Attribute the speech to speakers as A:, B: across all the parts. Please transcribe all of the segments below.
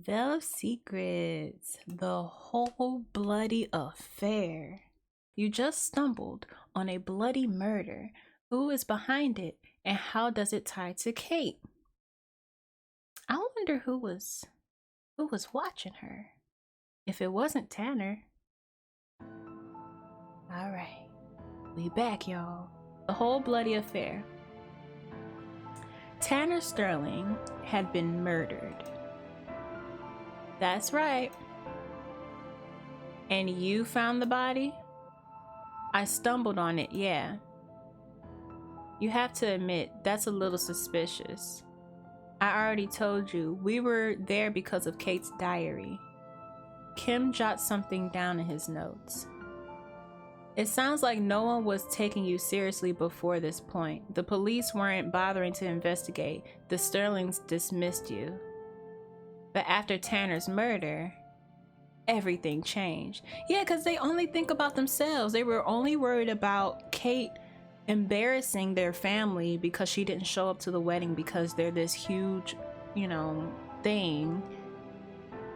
A: Veil of Secrets, the whole bloody affair. You just stumbled on a bloody murder. Who is behind it, and how does it tie to Kate? I wonder who was watching her. If it wasn't Tanner. All right, we back, y'all. The whole bloody affair. Tanner Sterling had been murdered. That's right. And you found the body? I stumbled on it, yeah. You have to admit, that's a little suspicious. I already told you, we were there because of Kate's diary. Kim jots something down in his notes. It sounds like no one was taking you seriously before this point. The police weren't bothering to investigate. The Sterlings dismissed you. But after Tanner's murder, everything changed. Yeah, because they only think about themselves. They were only worried about Kate embarrassing their family because she didn't show up to the wedding because they're this huge, thing.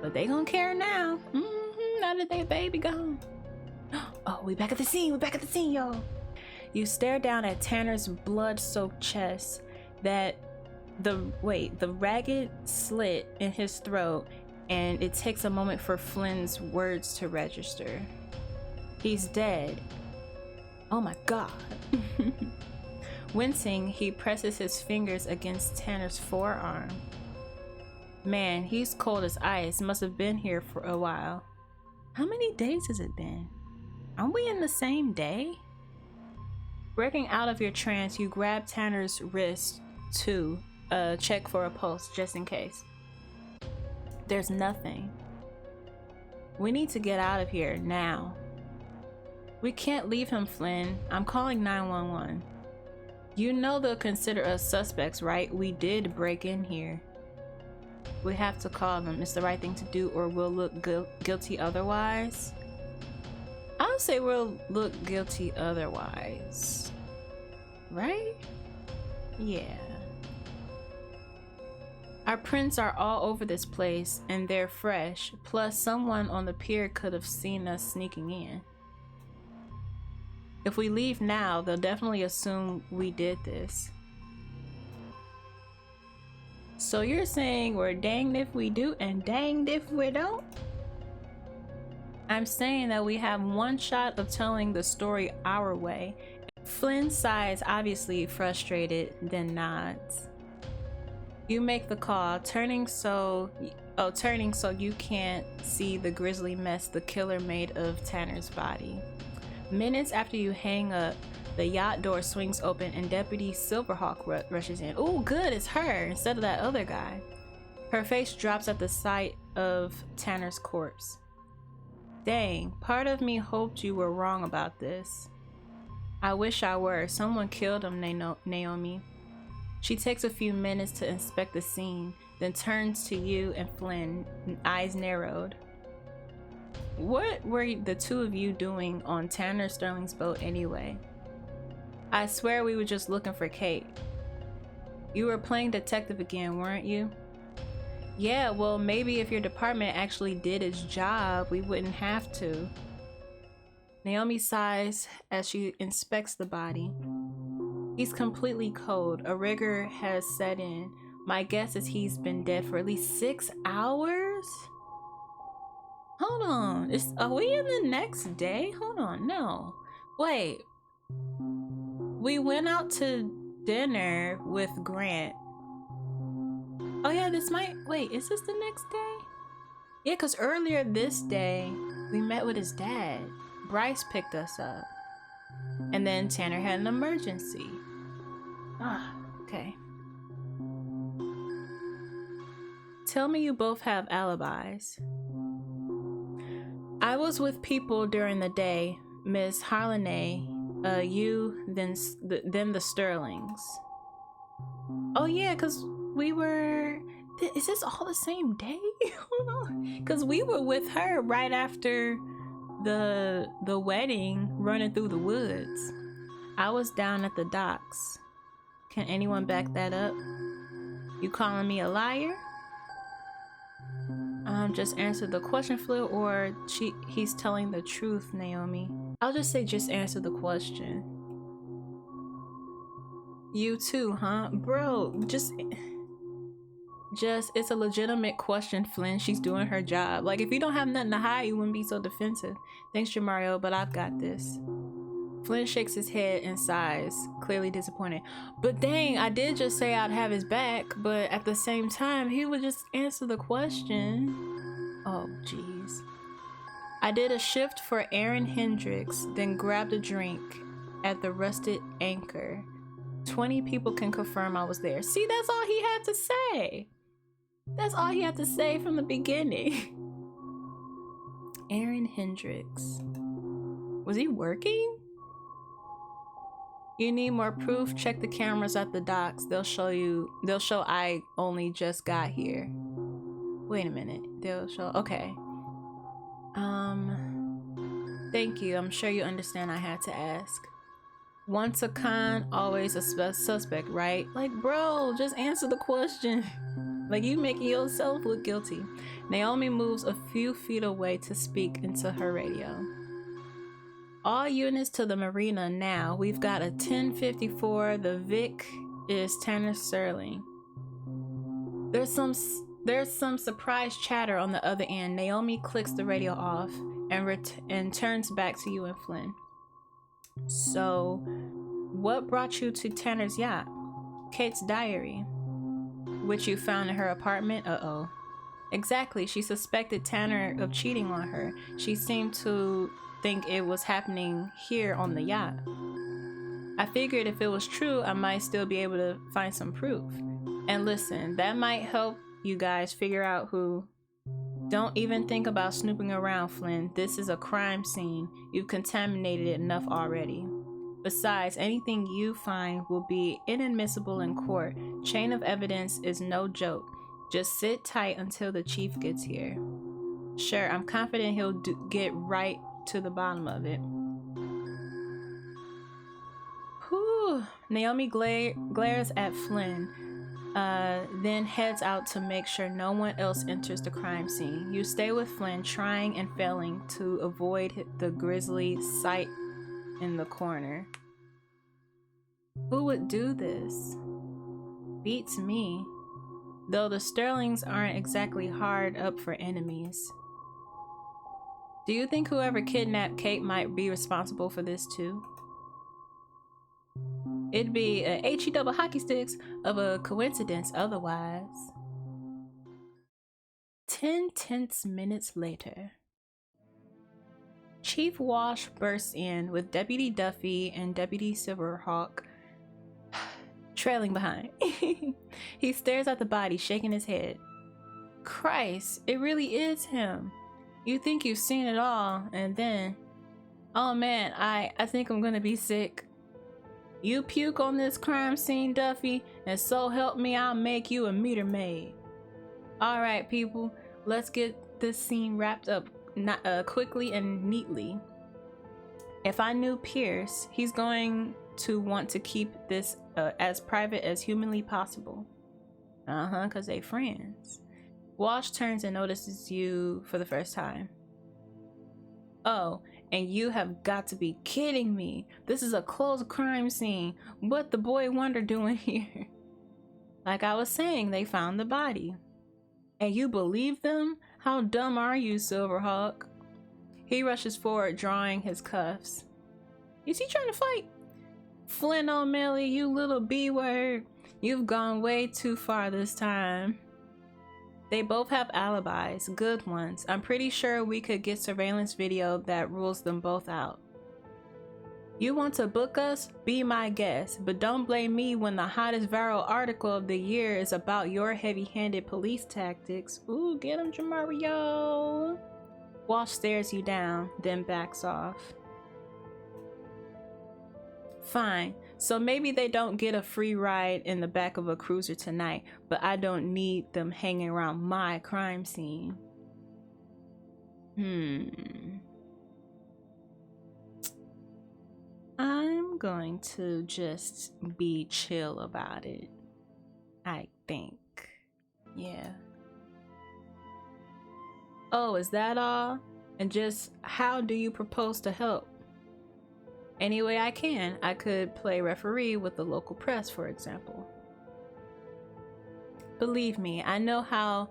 A: But they gonna care now. Now that their baby gone. Oh, we back at the scene. We're back at the scene, y'all. You stare down at Tanner's blood-soaked chest. The ragged slit in his throat, and it takes a moment for Flynn's words to register. He's dead. Oh my God. Wincing, he presses his fingers against Tanner's forearm. Man, he's cold as ice. Must have been here for a while. How many days has it been? Aren't we in the same day? Breaking out of your trance, you grab Tanner's wrist to check for a pulse, just in case. There's nothing. We need to get out of here now. We can't leave him, Flynn. I'm calling 911. You know they'll consider us suspects, right? We did break in here. We have to call them. It's the right thing to do, or we'll look guilty otherwise. I'll say we'll look guilty otherwise. Right? Yeah. Our prints are all over this place, and they're fresh. Plus, someone on the pier could have seen us sneaking in. If we leave now, they'll definitely assume we did this. So you're saying we're danged if we do and danged if we don't? I'm saying that we have one shot of telling the story our way. Flynn sighs, obviously frustrated, then nods. You make the call, turning so you can't see the grisly mess the killer made of Tanner's body. Minutes after you hang up, the yacht door swings open and Deputy Silverhawk rushes in. Oh, good, it's her instead of that other guy. Her face drops at the sight of Tanner's corpse. Dang, part of me hoped you were wrong about this. I wish I were. Someone killed him, Naomi. She takes a few minutes to inspect the scene, then turns to you and Flynn, eyes narrowed. What were the two of you doing on Tanner Sterling's boat anyway? I swear we were just looking for Kate. You were playing detective again, weren't you? Yeah, well, maybe if your department actually did its job, we wouldn't have to. Naomi sighs as she inspects the body. He's completely cold. A rigor has set in. My guess is he's been dead for at least 6 hours? Hold on, are we in the next day? Hold on, no. Wait. We went out to dinner with Grant. Oh yeah, wait, is this the next day? Yeah, because earlier this day, we met with his dad. Bryce picked us up. And then Tanner had an emergency. Ah, okay. Tell me you both have alibis. I was with people during the day, Miss Harlanay, you, then the Sterlings. Oh yeah, because we were... Is this all the same day? Hold on. Because we were with her right after the wedding, running through the woods. I was down at the docks. Can anyone back that up? You calling me a liar? Just answer the question, Flynn, or he's telling the truth, Naomi. I'll just say just answer the question. You too, huh? Bro, just it's a legitimate question, Flynn. She's doing her job. Like, if you don't have nothing to hide, you wouldn't be so defensive. Thanks, Jamario, but I've got this. Flynn shakes his head and sighs, clearly disappointed. But dang, I did just say I'd have his back, but at the same time, he would just answer the question. Oh, jeez. I did a shift for Aaron Hendricks, then grabbed a drink at the Rusted Anchor. 20 people can confirm I was there. See, that's all he had to say. That's all he had to say from the beginning. Aaron Hendricks. Was he working? You need more proof? Check the cameras at the docks. They'll show I only just got here. Wait a minute. They'll show, okay. Thank you. I'm sure you understand I had to ask. Once a con, always a suspect, right? Like, bro, just answer the question. Like, you making yourself look guilty. Naomi moves a few feet away to speak into her radio. All units to the marina now. We've got a 1054. The Vic is Tanner Sterling. There's some surprise chatter on the other end. Naomi clicks the radio off and turns back to you and Flynn. So, what brought you to Tanner's yacht? Kate's diary, which you found in her apartment? Uh-oh. Exactly. She suspected Tanner of cheating on her. She seemed to think it was happening here on the yacht. I figured if it was true, I might still be able to find some proof. And listen, that might help you guys figure out who. Don't even think about snooping around, Flynn. This is a crime scene. You've contaminated it enough already. Besides, anything you find will be inadmissible in court. Chain of evidence is no joke. Just sit tight until the chief gets here. Sure, I'm confident he'll get right to the bottom of it. Whew. Naomi glares at Flynn, then heads out to make sure no one else enters the crime scene. You stay with Flynn, trying and failing to avoid the grisly sight in the corner. Who would do this? Beats me. Though the Sterlings aren't exactly hard up for enemies. Do you think whoever kidnapped Kate might be responsible for this too? It'd be a HE double hockey sticks of a coincidence otherwise. 10 tense minutes later. Chief Walsh bursts in with Deputy Duffy and Deputy Silverhawk trailing behind. He stares at the body, shaking his head. Christ, it really is him. You think you've seen it all, and then... Oh man, I think I'm gonna be sick. You puke on this crime scene, Duffy, and so help me, I'll make you a meter maid. Alright, people, let's get this scene wrapped up quickly and neatly. If I knew Pierce, he's going to want to keep this as private as humanly possible. Because they friends. Walsh turns and notices you for the first time. Oh, and you have got to be kidding me. This is a closed crime scene. What the boy wonder doing here? Like I was saying, they found the body. And you believe them? How dumb are you, Silverhawk? He rushes forward, drawing his cuffs. Is he trying to fight? Flynn O'Malley, you little B-word. You've gone way too far this time. They both have alibis, good ones. I'm pretty sure we could get surveillance video that rules them both out. You want to book us? Be my guest, but don't blame me when the hottest viral article of the year is about your heavy-handed police tactics. Ooh, get him, Jamario. Walsh stares you down, then backs off. Fine. So maybe they don't get a free ride in the back of a cruiser tonight, but I don't need them hanging around my crime scene. I'm going to just be chill about it, I think. Yeah. Oh, is that all? And just how do you propose to help? Any way I can. I could play referee with the local press, for example. Believe me, I know how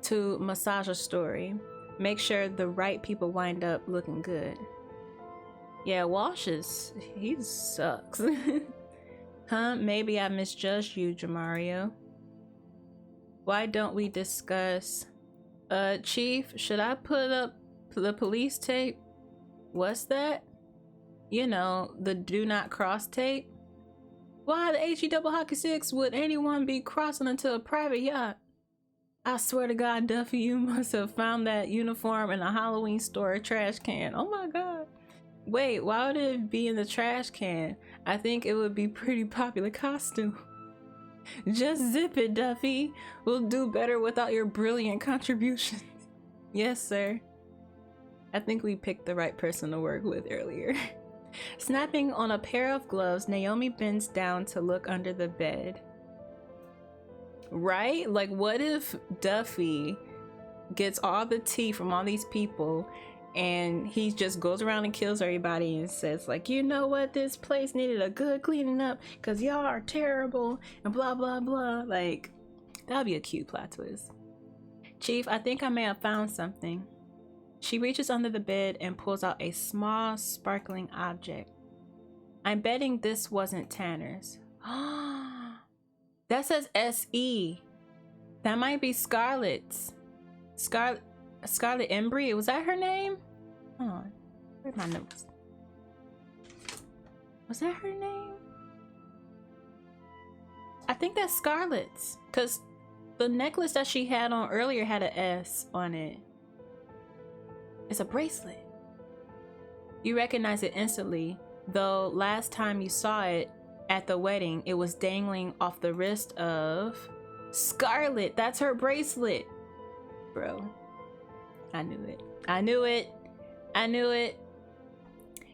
A: to massage a story. Make sure the right people wind up looking good. Yeah, Walsh he sucks. Huh? Maybe I misjudged you, Jamario. Why don't we discuss... Chief, should I put up the police tape? What's that? You know, the do not cross tape. Why the HE Hockey 6 would anyone be crossing into a private yacht? I swear to God, Duffy, you must have found that uniform in a Halloween store trash can. Oh my God. Wait, why would it be in the trash can? I think it would be pretty popular costume. Just zip it, Duffy. We'll do better without your brilliant contributions. Yes, sir. I think we picked the right person to work with earlier. Snapping on a pair of gloves, Naomi bends down to look under the bed. Right? Like, what if Duffy gets all the tea from all these people and he just goes around and kills everybody and says, like, you know what, this place needed a good cleaning up because y'all are terrible and blah blah blah. Like, that'd be a cute plot twist. Chief, I think I may have found something. She reaches under the bed and pulls out a small sparkling object. I'm betting this wasn't Tanner's. That says SE. That might be Scarlett's. Scarlett Embry, was that her name? Hold on, where's my notes? Was that her name? I think that's Scarlett's, because the necklace that she had on earlier had an S on it. It's a bracelet. You recognize it instantly, though last time you saw it at the wedding, it was dangling off the wrist of Scarlett. That's her bracelet. Bro, I knew it. I knew it. I knew it.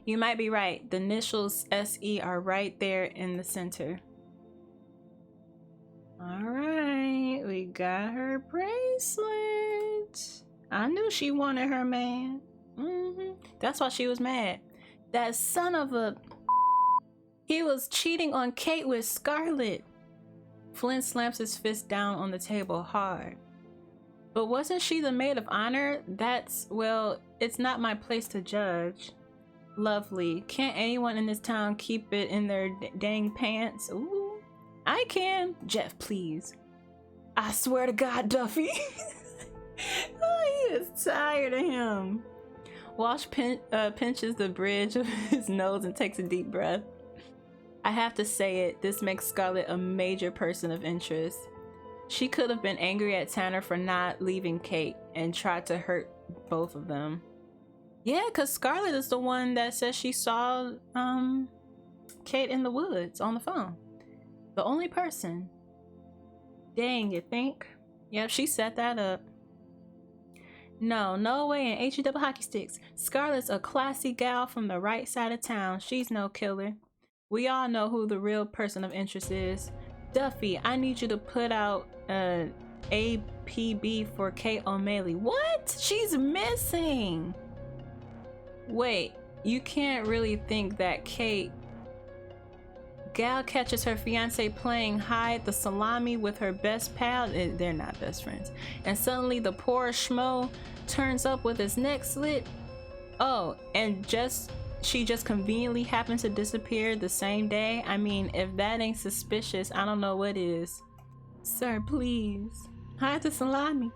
A: You might be right. The initials SE are right there in the center. All right, we got her bracelet. I knew she wanted her man. That's why she was mad. That son of a... He was cheating on Kate with Scarlett. Flynn slams his fist down on the table hard. But wasn't she the maid of honor? That's, well, it's not my place to judge. Lovely. Can't anyone in this town keep it in their dang pants? Ooh, I can. Jeff, please. I swear to God, Duffy. Oh, he is tired of him. Walsh pinches the bridge of his nose and takes a deep breath. I have to say it, this makes Scarlett a major person of interest. She could have been angry at Tanner for not leaving Kate and tried to hurt both of them. Yeah, because Scarlett is the one that says she saw Kate in the woods on the phone. The only person. Dang, you think? Yep, she set that up. No way in HE Hockey Sticks. Scarlett's a classy gal from the right side of town. She's no killer. We all know who the real person of interest is. Duffy, I need you to put out an APB for Kate O'Malley. What? She's missing. Wait, you can't really think that Kate... Gal catches her fiance playing hide the salami with her best pal. They're not best friends. And suddenly the poor schmo turns up with his neck slit. Oh, and she just conveniently happened to disappear the same day. I mean, if that ain't suspicious, I don't know what is. Sir, please. Hide the salami.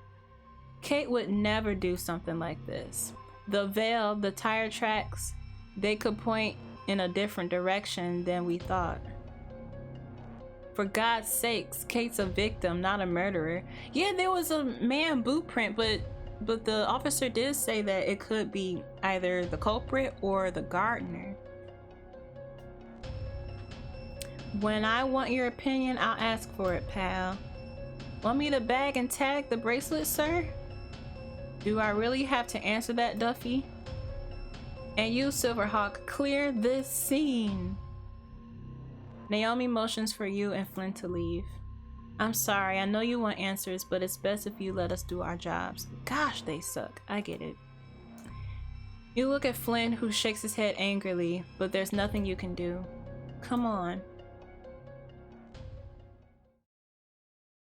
A: Kate would never do something like this. The veil, the tire tracks, they could point in a different direction than we thought. For God's sakes, Kate's a victim, not a murderer. Yeah, there was a man boot print, but the officer did say that it could be either the culprit or the gardener. When I want your opinion, I'll ask for it, pal. Want me to bag and tag the bracelet, sir? Do I really have to answer that, Duffy? And you, Silverhawk, clear this scene. Naomi motions for you and Flynn to leave. I'm sorry, I know you want answers, but it's best if you let us do our jobs. Gosh, they suck. I get it. You look at Flynn, who shakes his head angrily, but there's nothing you can do. Come on.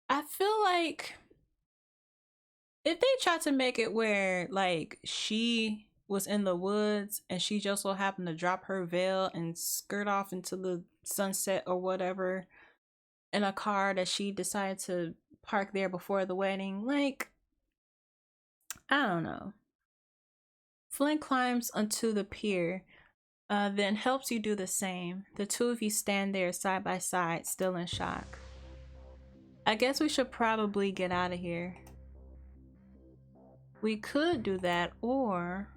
A: I feel like if they tried to make it where, like, she was in the woods and she just so happened to drop her veil and skirt off into the sunset or whatever in a car that she decided to park there before the wedding, like, I don't know. Flynn climbs onto the pier, then helps you do the same. The two of you stand there side by side, still in shock. I guess we should probably get out of here. We could do that, or...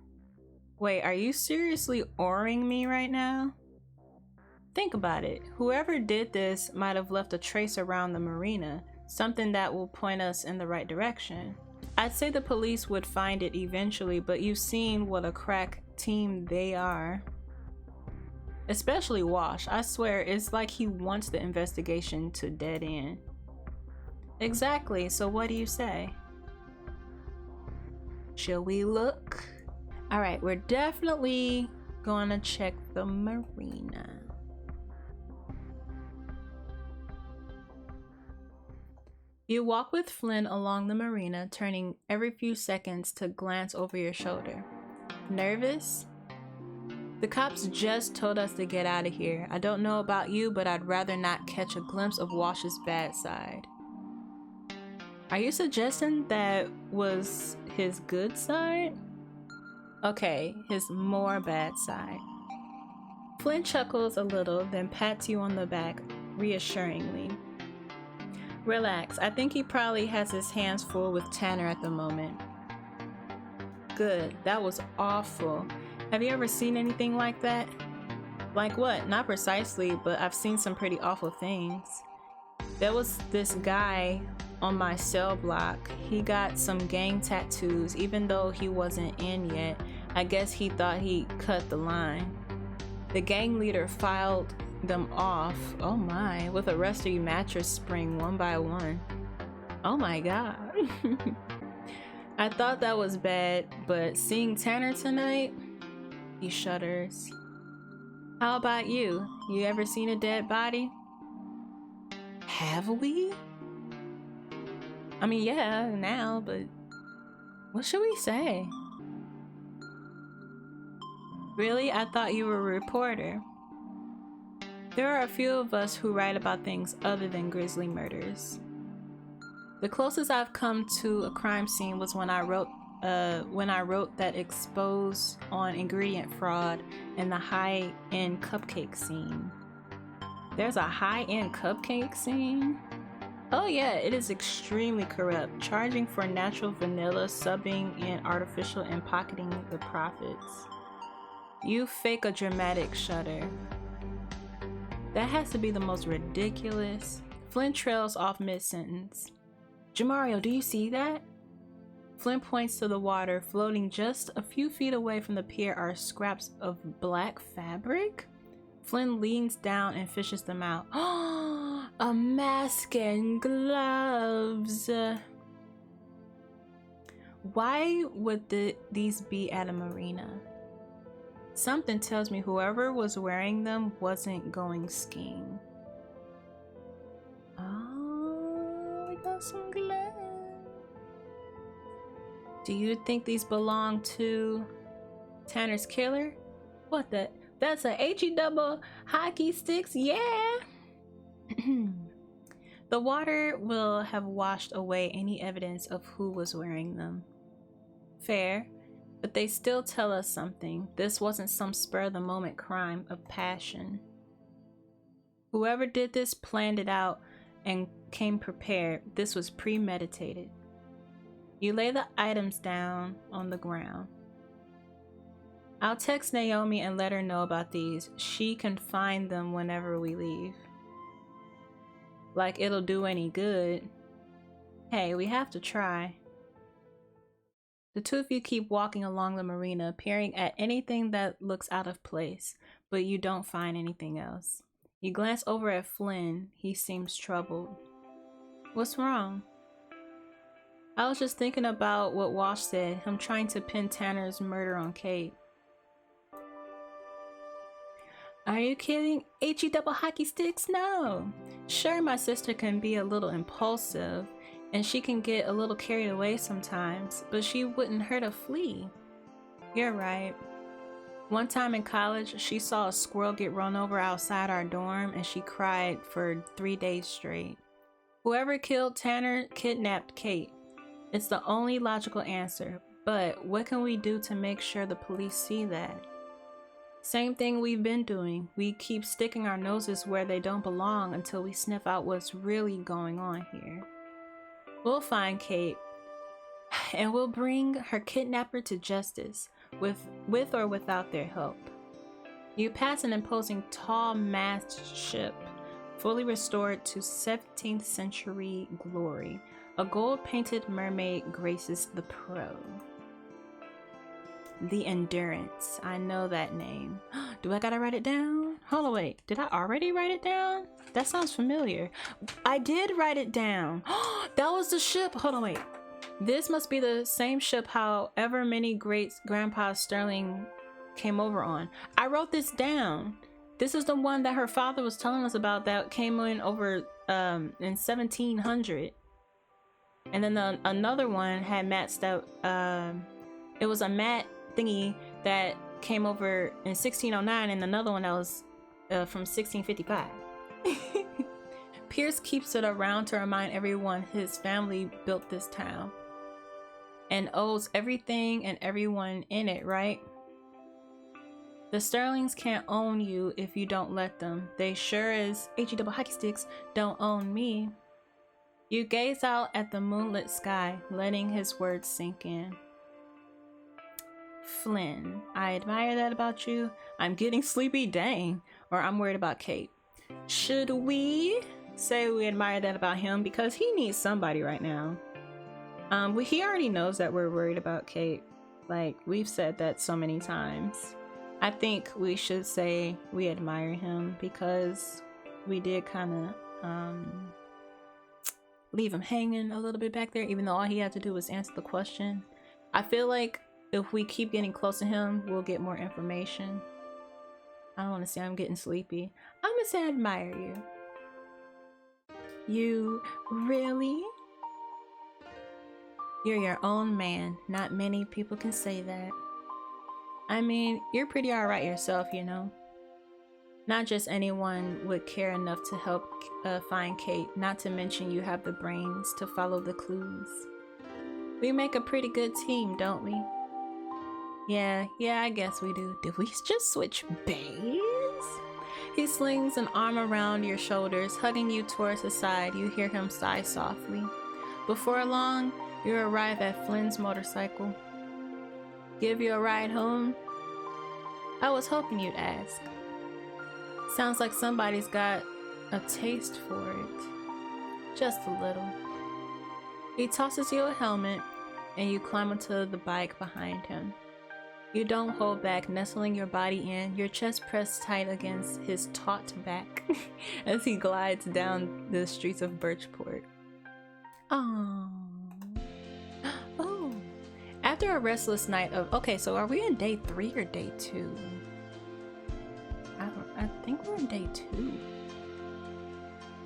A: Wait, are you seriously oring me right now? Think about it. Whoever did this might have left a trace around the marina, something that will point us in the right direction. I'd say the police would find it eventually, but you've seen what a crack team they are. Especially Wash. I swear, it's like he wants the investigation to dead end. Exactly, so what do you say? Shall we look? Alright, we're definitely gonna check the marina. You walk with Flynn along the marina, turning every few seconds to glance over your shoulder. Nervous? The cops just told us to get out of here. I don't know about you, but I'd rather not catch a glimpse of Wash's bad side. Are you suggesting that was his good side? Okay, his more bad side. Flynn chuckles a little, then pats you on the back reassuringly. Relax, I think he probably has his hands full with Tanner at the moment. Good, that was awful. Have you ever seen anything like that? Like what? Not precisely, but I've seen some pretty awful things. There was this guy on my cell block. He got some gang tattoos, even though he wasn't in yet. I guess he thought he cut the line. The gang leader filed them off, oh my, with a rusty mattress spring one by one. Oh my god. I thought that was bad, but seeing Tanner tonight, he shudders. How about you? You ever seen a dead body? Have we? I mean, yeah, now, but what should we say? Really? I thought you were a reporter. There are a few of us who write about things other than grisly murders. The closest I've come to a crime scene was when I wrote that expose on ingredient fraud in the high-end cupcake scene. There's a high-end cupcake scene? Oh yeah, it is extremely corrupt, charging for natural vanilla, subbing in artificial, and pocketing the profits. You fake a dramatic shudder. That has to be the most ridiculous. Flynn trails off mid-sentence. Jamario, do you see that? Flynn points to the water. Floating just a few feet away from the pier are scraps of black fabric. Flynn leans down and fishes them out. Oh, a mask and gloves. Why would these be at a marina? Something tells me whoever was wearing them wasn't going skiing. Oh, we got some gloves. Do you think these belong to Tanner's killer? What the? That's a HE-double hockey sticks, yeah! The water will have washed away any evidence of who was wearing them. Fair, but they still tell us something. This wasn't some spur-of-the-moment crime of passion. Whoever did this planned it out and came prepared. This was premeditated. You lay the items down on the ground. I'll text Naomi and let her know about these. She can find them whenever we leave. Like it'll do any good. Hey, we have to try. The two of you keep walking along the marina, peering at anything that looks out of place, but you don't find anything else. You glance over at Flynn. He seems troubled. What's wrong? I was just thinking about what Walsh said, him trying to pin Tanner's murder on Kate. Are you kidding? HE double hockey sticks? No. Sure, my sister can be a little impulsive, and she can get a little carried away sometimes, but she wouldn't hurt a flea. You're right. One time in college, she saw a squirrel get run over outside our dorm, and she cried for 3 days straight. Whoever killed Tanner kidnapped Kate. It's the only logical answer, but what can we do to make sure the police see that? Same thing we've been doing. We keep sticking our noses where they don't belong until we sniff out what's really going on here. We'll find Kate, and we'll bring her kidnapper to justice, with or without their help. You pass an imposing tall mast ship, fully restored to 17th century glory. A gold-painted mermaid graces the prow. The Endurance. I know that name. Do I gotta write it down? Hold on, wait. Did I already write it down? That sounds familiar. I did write it down. That was the ship. Hold on, wait. This must be the same ship however many great-grandpa Sterling came over on. I wrote this down. This is the one that her father was telling us about that came in over in 1700. And then another one had mats that it was a mat thingy that came over in 1609, and another one that was from 1655. Pierce keeps it around to remind everyone his family built this town and owes everything and everyone in it, right? The Sterlings can't own you if you don't let them. They sure as HE double hockey sticks don't own me. You gaze out at the moonlit sky, letting his words sink in. Flynn, I admire that about you. I'm getting sleepy, dang. Or I'm worried about Kate. Should we say we admire that about him? Because he needs somebody right now. He already knows that we're worried about Kate. Like, we've said that so many times. I think we should say we admire him because we did kind of leave him hanging a little bit back there, even though all he had to do was answer the question. I feel like if we keep getting close to him, we'll get more information. I don't want to say I'm getting sleepy. I'm gonna say I admire you. You really? You're your own man. Not many people can say that. I mean, you're pretty alright yourself, you know. Not just anyone would care enough to help find Kate, not to mention you have the brains to follow the clues. We make a pretty good team, don't we? Yeah, I guess we do. Did we just switch bays? He slings an arm around your shoulders, hugging you towards his side. You hear him sigh softly. Before long, you arrive at Flynn's motorcycle. Give you a ride home? I was hoping you'd ask. Sounds like somebody's got a taste for it. Just a little. He tosses you a helmet, and you climb onto the bike behind him. You don't hold back, nestling your body in, your chest pressed tight against his taut back as he glides down the streets of Birchport. Oh. After a restless night of... Okay, so are we in day 3 or day 2? I think we're in day 2.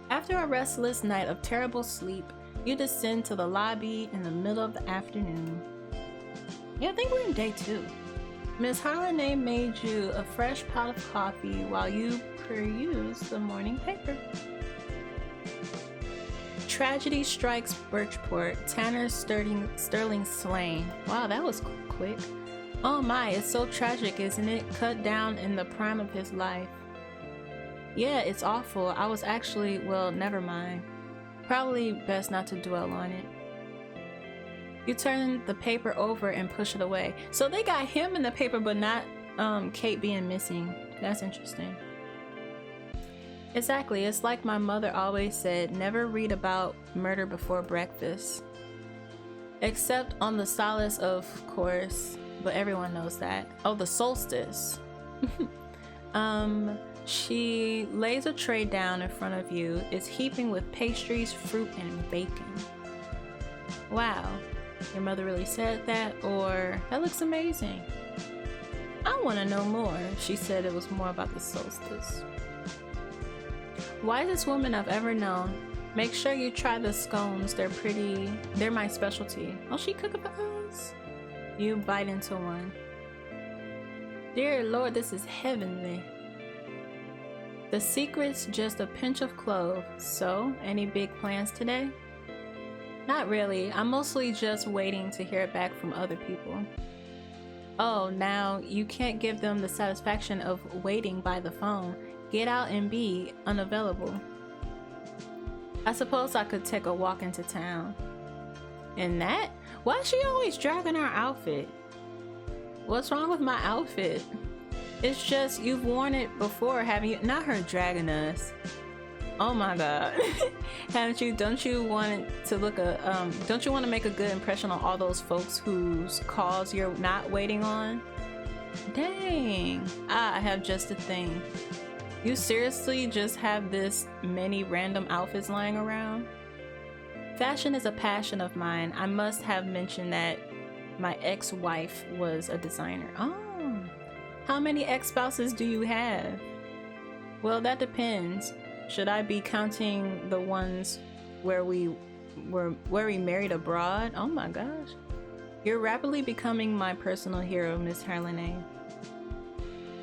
A: After a restless night of terrible sleep, you descend to the lobby in the middle of the afternoon. Yeah, I think we're in day 2. Miss Harlanay made you a fresh pot of coffee while you peruse the morning paper. Tragedy strikes Birchport. Tanner Sterling slain. Wow, that was quick. Oh my, it's so tragic, isn't it? Cut down in the prime of his life. Yeah, it's awful. I was actually, well, never mind. Probably best not to dwell on it. You turn the paper over and push it away. So they got him in the paper, but not Kate being missing. That's interesting. Exactly. It's like my mother always said, never read about murder before breakfast. Except on the solace, of course, but everyone knows that. Oh, the solstice. She lays a tray down in front of you, is heaping with pastries, fruit, and bacon. Wow, your mother really said that, or that looks amazing. I want to know more. She said it was more about the solstice. Wisest woman I've ever known. Make sure you try the scones. They're pretty. They're my specialty. Oh, she cooked for us. You bite into one. Dear Lord, this is heavenly. The secret's just a pinch of clove. So, any big plans today? Not really. I'm mostly just waiting to hear back from other people. Oh, now you can't give them the satisfaction of waiting by the phone. Get out and be unavailable. I suppose I could take a walk into town. And that? Why is she always dragging our outfit? What's wrong with my outfit? It's just you've worn it before, haven't you? Not her dragging us. Oh my god. Haven't you? Don't you want to look don't you want to make a good impression on all those folks whose calls you're not waiting on? Dang. I have just a thing. You seriously just have this many random outfits lying around? Fashion is a passion of mine. I must have mentioned that my ex-wife was a designer. Oh. How many ex-spouses do you have? Well, that depends. Should I be counting the ones where we married abroad? Oh my gosh. You're rapidly becoming my personal hero, Miss Harlene.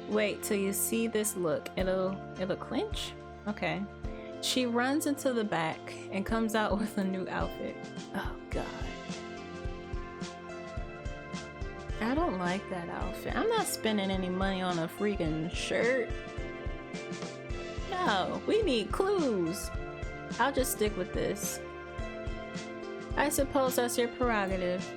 A: Wait till you see this look. It'll clinch? Okay. She runs into the back and comes out with a new outfit. Oh god. I don't like that outfit. I'm not spending any money on a freaking shirt. No, we need clues. I'll just stick with this. I suppose that's your prerogative.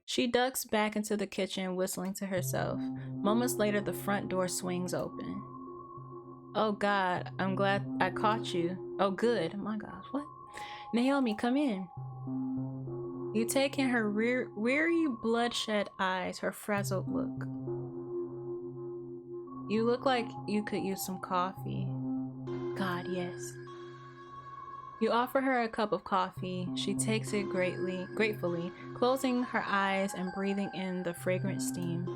A: She ducks back into the kitchen, whistling to herself. Moments later, the front door swings open. Oh god, I'm glad I caught you. Oh good, oh my gosh, what? Naomi, come in. You take in her weary, bloodshot eyes, her frazzled look. You look like you could use some coffee. God, yes. You offer her a cup of coffee. She takes it gratefully, closing her eyes and breathing in the fragrant steam.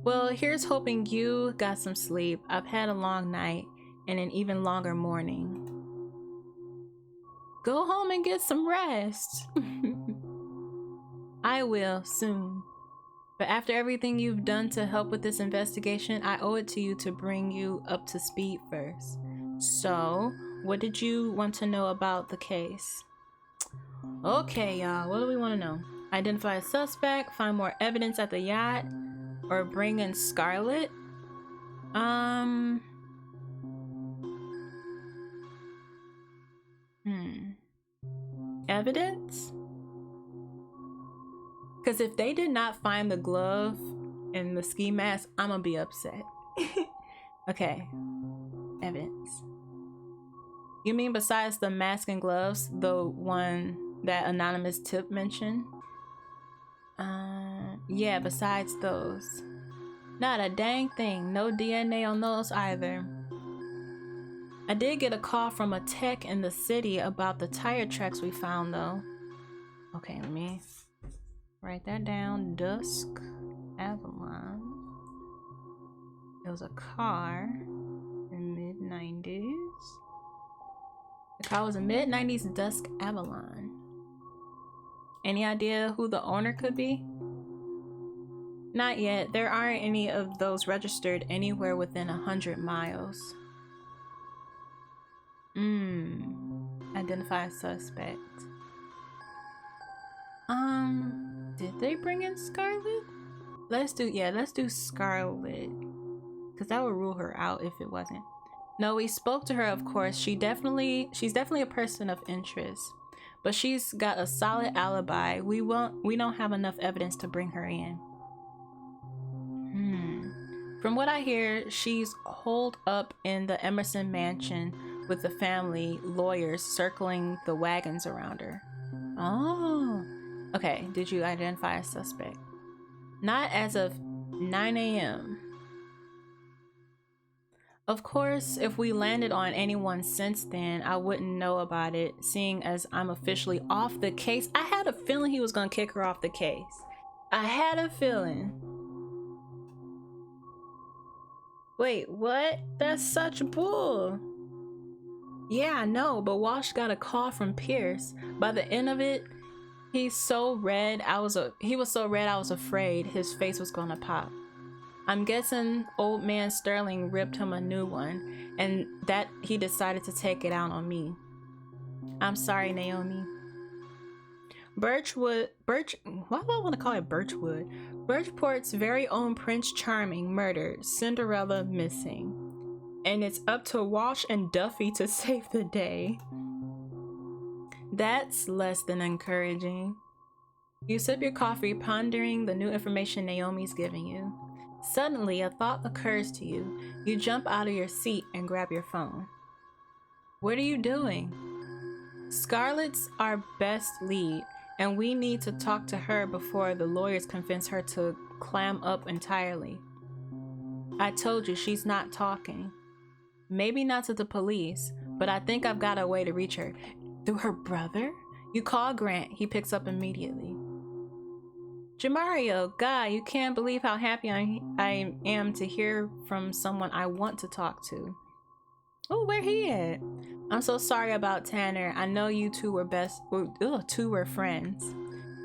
A: Well, here's hoping you got some sleep. I've had a long night and an even longer morning. Go home and get some rest. I will, soon. But after everything you've done to help with this investigation, I owe it to you to bring you up to speed first. So, what did you want to know about the case? Okay, y'all, what do we want to know? Identify a suspect, find more evidence at the yacht, or bring in Scarlett? Evidence? Because if they did not find the glove and the ski mask, I'm gonna be upset. Okay. Evidence. You mean besides the mask and gloves, the one that anonymous tip mentioned? Yeah, besides those. Not a dang thing. No DNA on those either. I did get a call from a tech in the city about the tire tracks we found though. Okay, let me write that down. Dusk Avalon. It was a car in mid-90s. The car was a mid-90s Dusk Avalon. Any idea who the owner could be? Not yet. There aren't any of those registered anywhere within 100 miles. Identify a suspect. Did they bring in Scarlett? Let's do Scarlett. Because that would rule her out if it wasn't. No, we spoke to her, of course. She's definitely a person of interest. But she's got a solid alibi. We don't have enough evidence to bring her in. From what I hear, she's holed up in the Emerson mansion with the family lawyers circling the wagons around her. Oh. Okay, did you identify a suspect? Not as of 9 a.m. Of course, if we landed on anyone since then, I wouldn't know about it, seeing as I'm officially off the case. I had a feeling he was gonna kick her off the case. I had a feeling. Wait, what? That's such bull. Yeah, I know, but Walsh got a call from Pierce. By the end of it, he was so red I was afraid his face was gonna pop. I'm guessing old man Sterling ripped him a new one, and that he decided to take it out on me. I'm sorry, Naomi. Why do I want to call it Birchwood? Birchport's very own Prince Charming murdered, Cinderella missing. And it's up to Walsh and Duffy to save the day. That's less than encouraging. You sip your coffee, pondering the new information Naomi's giving you. Suddenly, a thought occurs to you. You jump out of your seat and grab your phone. What are you doing? Scarlett's our best lead, and we need to talk to her before the lawyers convince her to clam up entirely. I told you she's not talking. Maybe not to the police, but I think I've got a way to reach her. Through her brother? You call Grant, he picks up immediately. Jamario, God, you can't believe how happy I am to hear from someone I want to talk to. Oh, where he at? I'm so sorry about Tanner. I know you two were friends.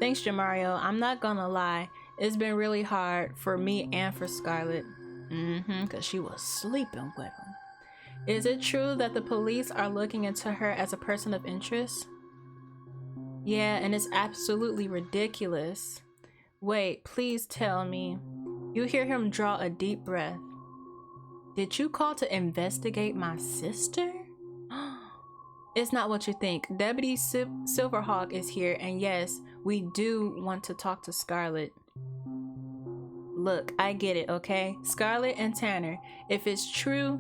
A: Thanks, Jamario. I'm not gonna lie. It's been really hard for me and for Scarlett. Because she was sleeping with him. Is it true that the police are looking into her as a person of interest? Yeah, and it's absolutely ridiculous. Wait, please tell me. You hear him draw a deep breath. Did you call to investigate my sister? It's not what you think. Deputy Silverhawk is here, and yes, we do want to talk to Scarlett. Look, I get it, okay? Scarlett and Tanner, if it's true,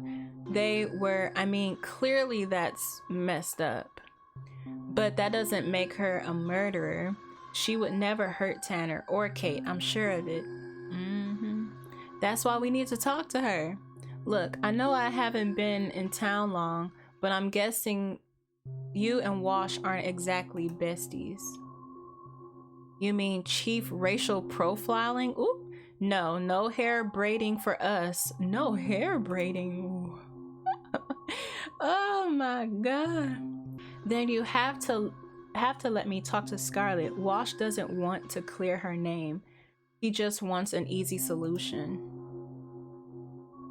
A: they were, clearly that's messed up. But that doesn't make her a murderer. She would never hurt Tanner or Kate, I'm sure of it. That's why we need to talk to her. Look, I know I haven't been in town long, but I'm guessing you and Wash aren't exactly besties. You mean chief racial profiling? Ooh, no hair braiding for us. No hair braiding. Oh my God. Then you have to let me talk to Scarlett. Wash doesn't want to clear her name. He just wants an easy solution.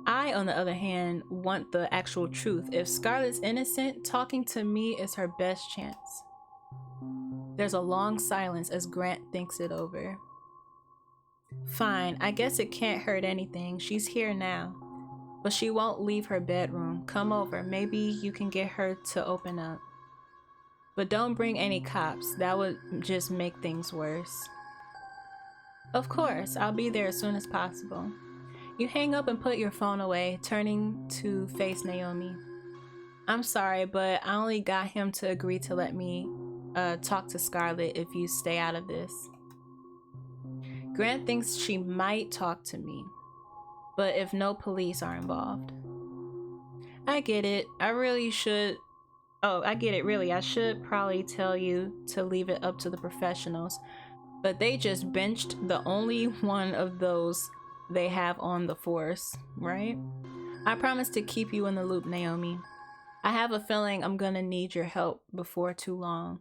A: I, on the other hand, want the actual truth. If Scarlett's innocent, talking to me is her best chance. There's a long silence as Grant thinks it over. Fine, I guess it can't hurt anything. She's here now. But she won't leave her bedroom. Come over. Maybe you can get her to open up. But don't bring any cops. That would just make things worse. Of course, I'll be there as soon as possible. You hang up and put your phone away, turning to face Naomi. I'm sorry, but I only got him to agree to let me talk to Scarlett if you stay out of this. Grant thinks she might talk to me, but if no police are involved. I get it. I should probably tell you to leave it up to the professionals, but they just benched the only one of those they have on the force, right? I promise to keep you in the loop, Naomi. I have a feeling I'm gonna need your help before too long.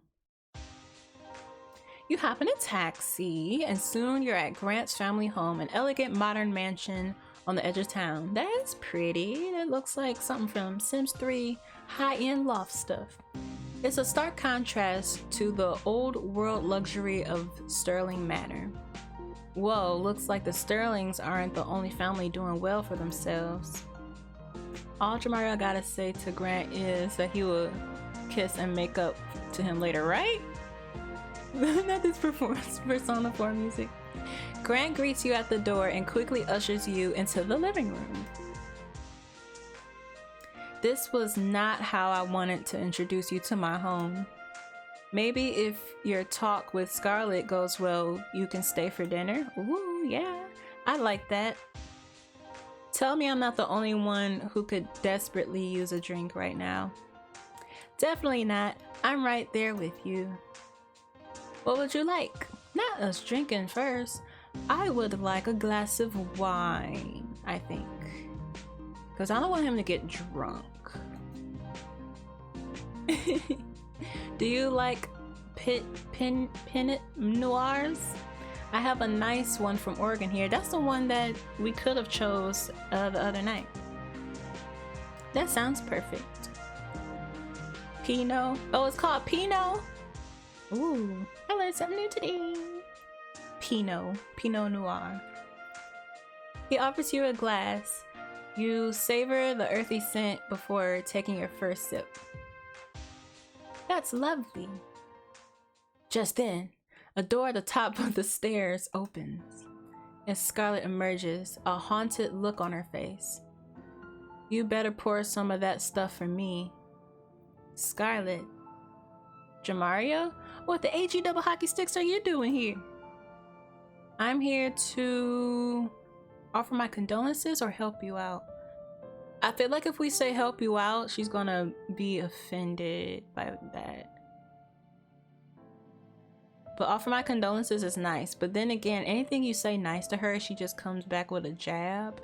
A: You hop in a taxi, and soon you're at Grant's family home, an elegant modern mansion on the edge of town. That's pretty. That looks like something from Sims 3 high-end loft stuff. It's a stark contrast to the old world luxury of Sterling Manor. Whoa, looks like the Sterlings aren't the only family doing well for themselves. All Jamario gotta say to Grant is that he will kiss and make up to him later, right? Not this Persona 4 music. Grant greets you at the door and quickly ushers you into the living room. This was not how I wanted to introduce you to my home. Maybe if your talk with Scarlett goes well, you can stay for dinner. Ooh, yeah, I like that. Tell me I'm not the only one who could desperately use a drink right now. Definitely not. I'm right there with you. What would you like? Not us drinking first. I would like a glass of wine, I think. Because I don't want him to get drunk. Do you like Pinot Noirs? I have a nice one from Oregon here. That's the one that we could have chose the other night. That sounds perfect. Pinot. Oh, it's called Pinot? Ooh, I learned something new today. Pinot Noir. He offers you a glass. You savor the earthy scent before taking your first sip. That's lovely. Just then, a door at the top of the stairs opens, and Scarlet emerges, a haunted look on her face. You better pour some of that stuff for me. Scarlet. Jamario? What the AG double hockey sticks are you doing here? I'm here to offer my condolences or help you out. I feel like if we say help you out, she's gonna be offended by that. But offer my condolences is nice. But then again, anything you say nice to her, she just comes back with a jab.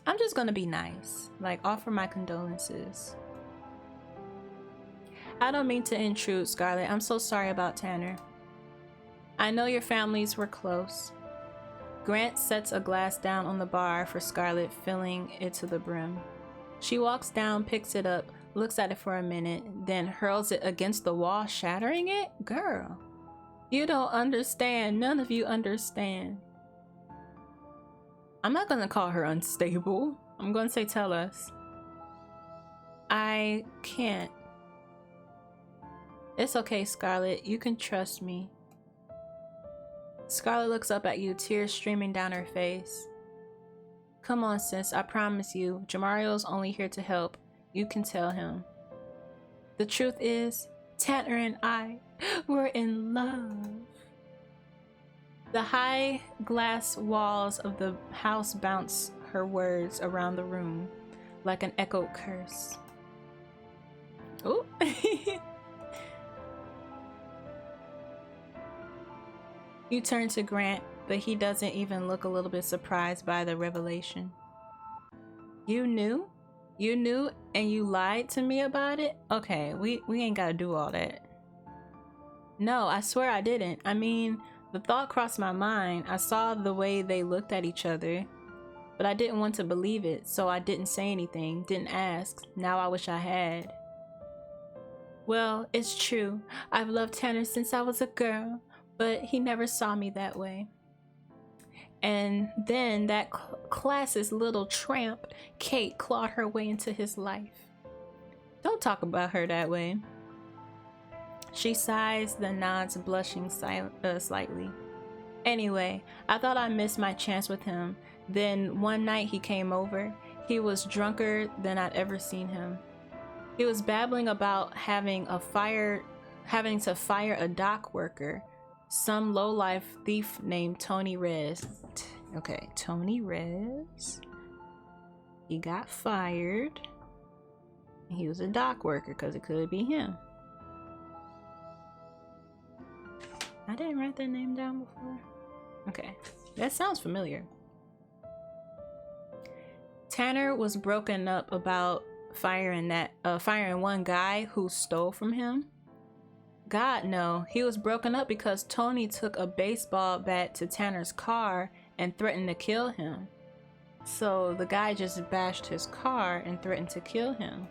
A: I'm just gonna be nice. Like, offer my condolences. I don't mean to intrude, Scarlet. I'm so sorry about Tanner. I know your families were close. Grant sets a glass down on the bar for Scarlet, filling it to the brim. She walks down, picks it up, looks at it for a minute, then hurls it against the wall, shattering it? Girl, you don't understand. None of you understand. I'm not gonna call her unstable. I'm gonna say tell us. I can't. It's okay, Scarlet. You can trust me. Scarlet looks up at you, tears streaming down her face. Come on, sis. I promise you, Jamario's only here to help. You can tell him. The truth is, Tanner and I were in love. The high glass walls of the house bounce her words around the room like an echoed curse. Oh. You turn to Grant, but he doesn't even look a little bit surprised by the revelation. You knew? You knew and you lied to me about it? Okay, we ain't gotta do all that. No, I swear I didn't. I mean, the thought crossed my mind. I saw the way they looked at each other, but I didn't want to believe it, so I didn't say anything, didn't ask. Now I wish I had. Well, it's true. I've loved Tanner since I was a girl, but he never saw me that way. And then that classist little tramp, Kate, clawed her way into his life. Don't talk about her that way. She sighs, then nods, blushing slightly. Anyway, I thought I missed my chance with him. Then one night he came over. He was drunker than I'd ever seen him. He was babbling about having to fire a dock worker. Some lowlife thief named Toni J. Okay, Toni J. He got fired. He was a dock worker because it could be him. I didn't write that name down before. Okay, that sounds familiar. Tanner was broken up about firing one guy who stole from him. God, no. He was broken up because Toni took a baseball bat to Tanner's car and threatened to kill him. So the guy just bashed his car and threatened to kill him.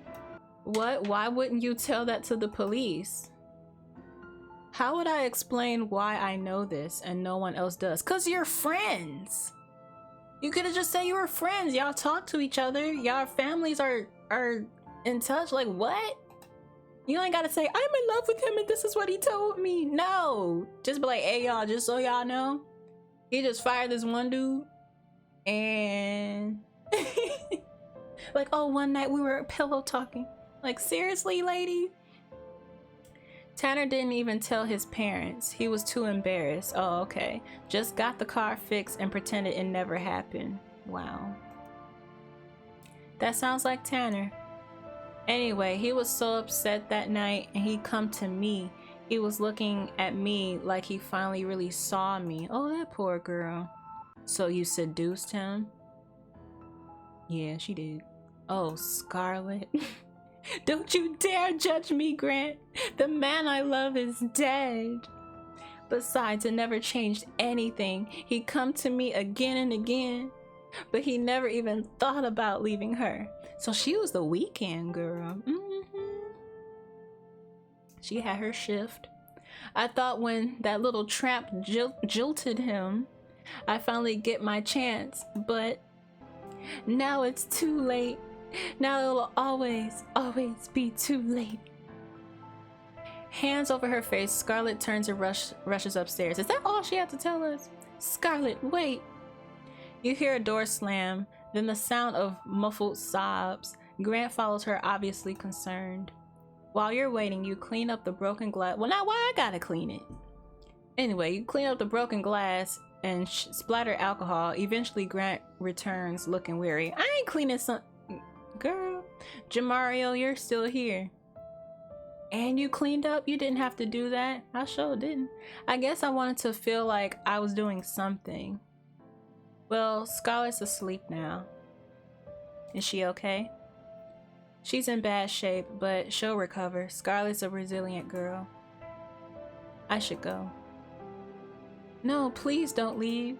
A: What? Why wouldn't you tell that to the police? How would I explain why I know this and no one else does? 'Cause you're friends. You could have just said you were friends. Y'all talk to each other. Y'all families are in touch. Like, what? You ain't gotta say, I'm in love with him and this is what he told me. No. Just be like, hey, y'all, just so y'all know, he just fired this one dude. And like, oh, one night we were pillow talking. Like, seriously, lady? Tanner didn't even tell his parents. He was too embarrassed. Oh, okay. Just got the car fixed and pretended it never happened. Wow. That sounds like Tanner. Anyway, he was so upset that night and he come to me. He was looking at me like he finally really saw me. Oh, that poor girl. So you seduced him? Yeah, she did. Oh, Scarlet. Don't you dare judge me, Grant. The man I love is dead. Besides, it never changed anything. He come to me again and again, but he never even thought about leaving her. So she was the weekend girl. She had her shift. I thought when that little tramp jilted him, I finally get my chance, but now it's too late. Now it'll always be too late. Hands over her face, Scarlet turns and rushes upstairs. Is that all she had to tell us? Scarlet, wait. You hear a door slam, then the sound of muffled sobs. Grant follows her, obviously concerned. While you're waiting, you clean up the broken glass. Well, now why I gotta clean it? Anyway, you clean up the broken glass and splatter alcohol. Eventually, Grant returns looking weary. I ain't cleaning some... Girl, Jamario, you're still here. And you cleaned up? You didn't have to do that. I sure didn't. I guess I wanted to feel like I was doing something. Well, Scarlett's asleep now. Is she okay? She's in bad shape, but she'll recover. Scarlett's a resilient girl. I should go. No, please don't leave.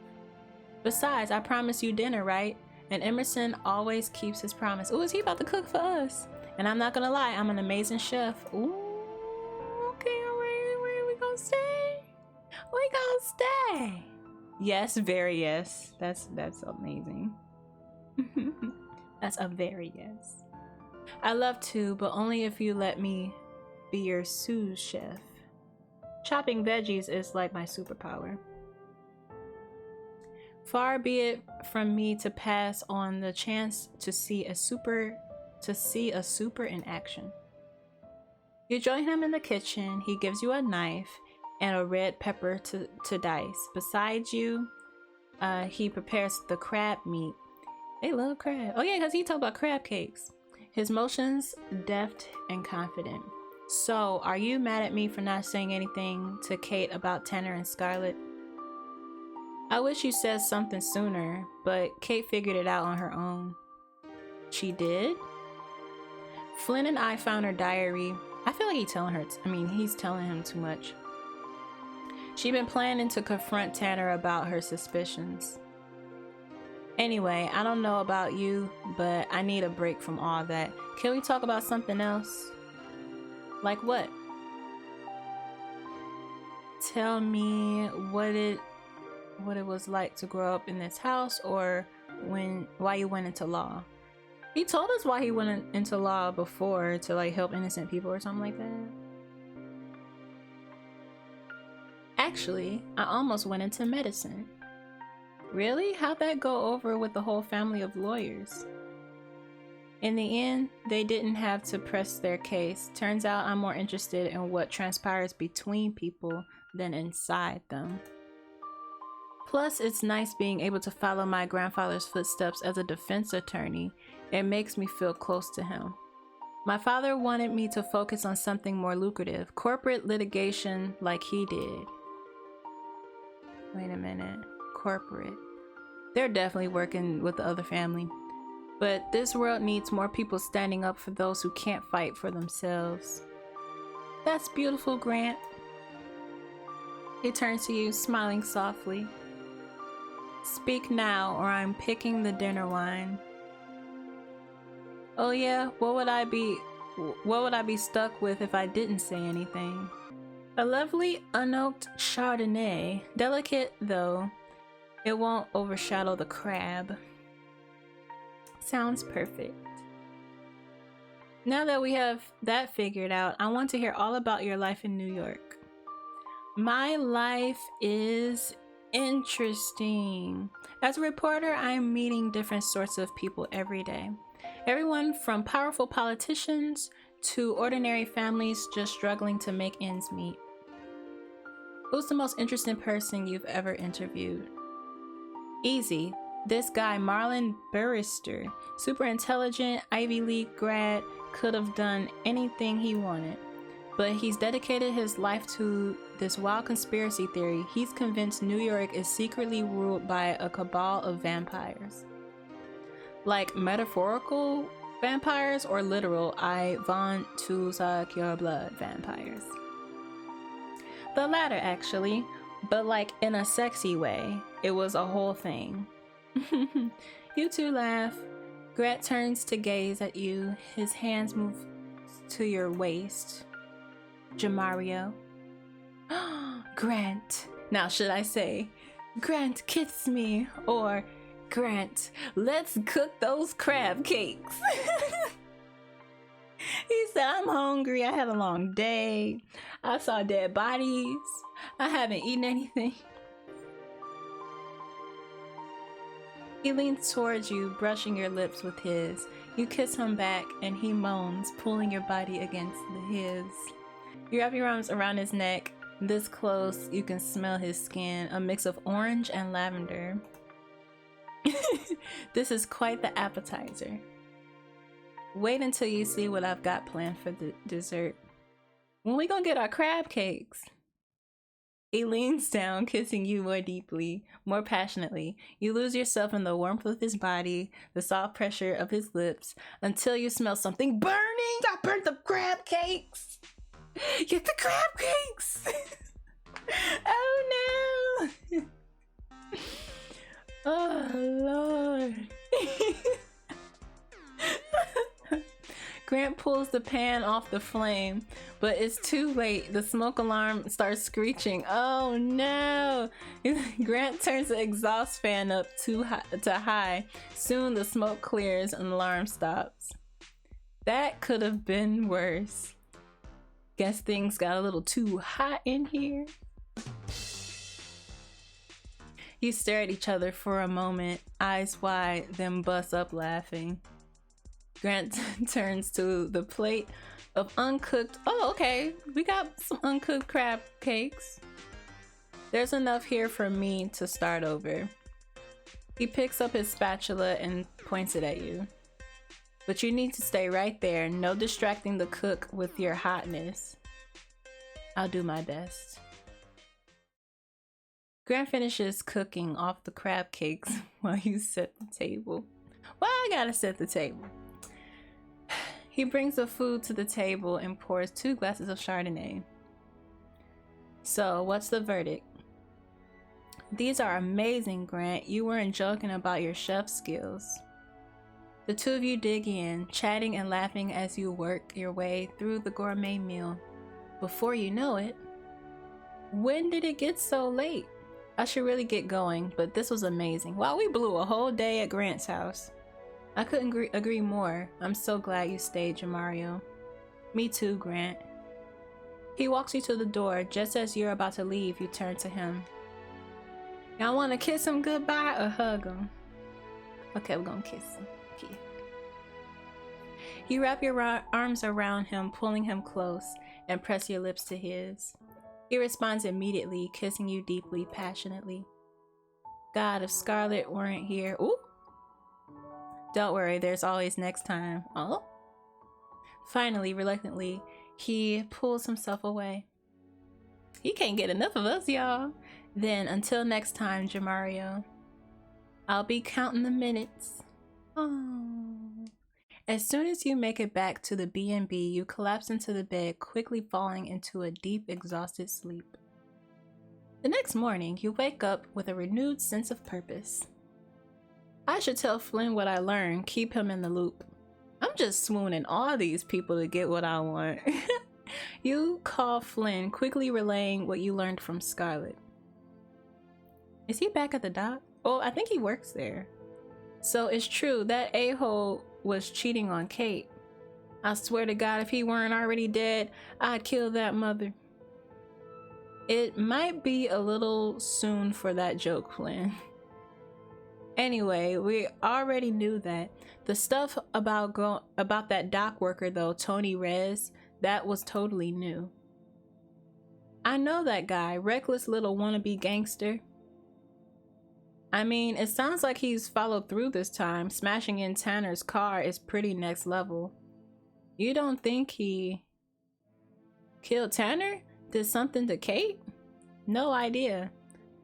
A: Besides, I promised you dinner, right? And Emerson always keeps his promise. Ooh, is he about to cook for us? And I'm not gonna lie, I'm an amazing chef. Ooh, okay, alright, where we gonna stay? We gonna stay. Yes, very yes. That's amazing. That's a very yes. I love to, but only if you let me be your sous chef. Chopping veggies is like my superpower. Far be it from me to pass on the chance to see a super in action. You join him in the kitchen. He gives you a knife and a red pepper to dice. Besides you, he prepares the crab meat. They love crab. Oh yeah, because he talked about crab cakes. His motions deft and confident. So, are you mad at me for not saying anything to Kate about Tanner and Scarlet? I wish you said something sooner, but Kate figured it out on her own. She did? Flynn and I found her diary. I feel like he's telling him too much. She'd been planning to confront Tanner about her suspicions. Anyway, I don't know about you, but I need a break from all that. Can we talk about something else? Like what? Tell me what it was like to grow up in this house, or why you went into law. He told us why he went into law before, to like help innocent people or something like that. Actually, I almost went into medicine. Really? How'd that go over with the whole family of lawyers? In the end, they didn't have to press their case. Turns out I'm more interested in what transpires between people than inside them. Plus, it's nice being able to follow my grandfather's footsteps as a defense attorney. It makes me feel close to him. My father wanted me to focus on something more lucrative, corporate litigation like he did. Wait a minute. Corporate. They're definitely working with the other family. But this world needs more people standing up for those who can't fight for themselves. That's beautiful, Grant. He turns to you, smiling softly. Speak now, or I'm picking the dinner wine. Oh yeah, what would I be stuck with if I didn't say anything? A lovely unoaked Chardonnay, delicate though. It won't overshadow the crab. Sounds perfect. Now that we have that figured out, I want to hear all about your life in New York. My life is interesting. As a reporter, I'm meeting different sorts of people every day. Everyone from powerful politicians to ordinary families just struggling to make ends meet. Who's the most interesting person you've ever interviewed? Easy. This guy, Marlon Barrister, super intelligent, Ivy League grad, could have done anything he wanted. But he's dedicated his life to this wild conspiracy theory. He's convinced New York is secretly ruled by a cabal of vampires. Like metaphorical vampires or literal, I want to suck your blood vampires. The latter, actually, but like in a sexy way. It was a whole thing. You two laugh. Grant turns to gaze at you. His hands move to your waist. Jamario. Grant. Now should I say, Grant, kiss me, or Grant, let's cook those crab cakes. He said, I'm hungry. I had a long day. I saw dead bodies. I haven't eaten anything. He leans towards you, brushing your lips with his. You kiss him back, and he moans, pulling your body against his. You wrap your arms around his neck. This close, you can smell his skin, a mix of orange and lavender. This is quite the appetizer. Wait until you see what I've got planned for the dessert. When we gonna get our crab cakes? He leans down, kissing you more deeply, more passionately. You lose yourself in the warmth of his body, the soft pressure of his lips, until you smell something burning. I burnt the crab cakes. Get the crab cakes. Oh no. Oh Lord. Grant pulls the pan off the flame, but it's too late. The smoke alarm starts screeching. Oh no! Grant turns the exhaust fan up to high. Soon the smoke clears and the alarm stops. That could have been worse. Guess things got a little too hot in here. You stare at each other for a moment, eyes wide, then bust up laughing. Grant turns to the plate of uncooked. Oh, okay. We got some uncooked crab cakes. There's enough here for me to start over. He picks up his spatula and points it at you. But you need to stay right there. No distracting the cook with your hotness. I'll do my best. Grant finishes cooking off the crab cakes while you set the table. Well, I gotta set the table. He brings the food to the table and pours 2 glasses of Chardonnay. So, what's the verdict? These are amazing, Grant. You weren't joking about your chef skills. The two of you dig in, chatting and laughing as you work your way through the gourmet meal. Before you know it, when did it get so late? I should really get going, but this was amazing. Wow, we blew a whole day at Grant's house. I couldn't agree more. I'm so glad you stayed, Jamario. Me too, Grant. He walks you to the door. Just as you're about to leave, you turn to him. Y'all want to kiss him goodbye or hug him? Okay, we're gonna kiss him. Okay. You wrap your arms around him, pulling him close, and press your lips to his. He responds immediately, kissing you deeply, passionately. God, if Scarlett weren't here... Ooh! Don't worry, there's always next time. Oh? Finally, reluctantly, he pulls himself away. He can't get enough of us, y'all. Then, until next time, Jamario. I'll be counting the minutes. Oh. As soon as you make it back to the B&B, you collapse into the bed, quickly falling into a deep, exhausted sleep. The next morning, you wake up with a renewed sense of purpose. I should tell Flynn what I learned, keep him in the loop. I'm just swooning all these people to get what I want. You call Flynn, quickly relaying what you learned from Scarlett. Is he back at the dock? Oh, I think he works there. So it's true, that a-hole was cheating on Kate. I swear to God, if he weren't already dead, I'd kill that mother. It might be a little soon for that joke, Flynn. Anyway, we already knew that. The stuff about that dock worker though, Toni J, that was totally new. I know that guy, reckless little wannabe gangster. I mean, it sounds like he's followed through this time. Smashing in Tanner's car is pretty next level. You don't think he killed Tanner? Did something to Kate? No idea.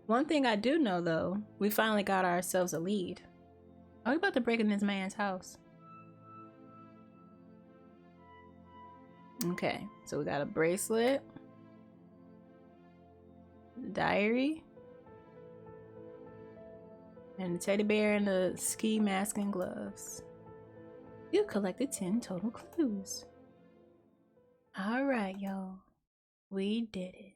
A: One thing I do know though, we finally got ourselves a lead. Are we about to break in this man's house? Okay, so we got a bracelet, diary, and the teddy bear and the ski mask and gloves. You collected 10 total clues. Alright, y'all. We did it.